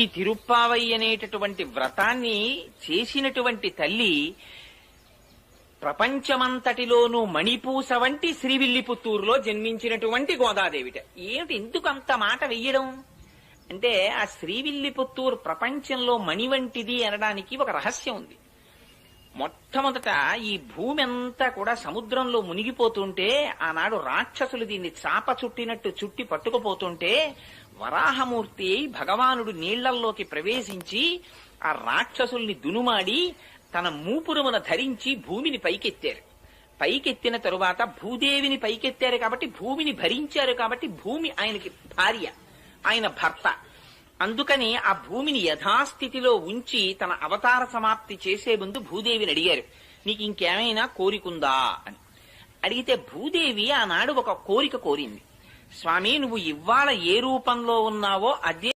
ఈ తిరుప్పావై అనేటటువంటి వ్రతాన్ని చేసినటువంటి తల్లి ప్రపంచమంతటిలోనూ మణిపూస వంటి శ్రీవిల్లిపుత్తూరులో జన్మించినటువంటి గోదాదేవిట. ఏమిటి ఎందుకు అంత మాట వెయ్యడం అంటే, ఆ శ్రీవిల్లిపుత్తూరు ప్రపంచంలో మణి వంటిది అనడానికి ఒక రహస్యం ఉంది. మొట్టమొదట ఈ భూమి అంతా కూడా సముద్రంలో మునిగిపోతుంటే, ఆనాడు రాక్షసులు దీన్ని చాప చుట్టినట్టు చుట్టి పట్టుకుపోతుంటే, వరాహమూర్తి భగవానుడు నీళ్లల్లోకి ప్రవేశించి ఆ రాక్షసుల్ని దునుమాడి తన మూపురమున ధరించి భూమిని పైకెత్తారు. పైకెత్తిన తరువాత భూదేవిని పైకెత్తారు కాబట్టి భూమిని భరించారు కాబట్టి భూమి ఆయనకి భార్య, ఆయన భర్త. అందుకని ఆ భూమిని యథాస్థితిలో ఉంచి తన అవతార సమాప్తి చేసే ముందు భూదేవిని అడిగారు, నీకు ఇంకేమైనా కోరికుందా అని. అడిగితే భూదేవి ఆనాడు ఒక కోరిక కోరింది. స్వామి, నువ్వు ఇవాళ ఏ రూపంలో ఉన్నావో అదే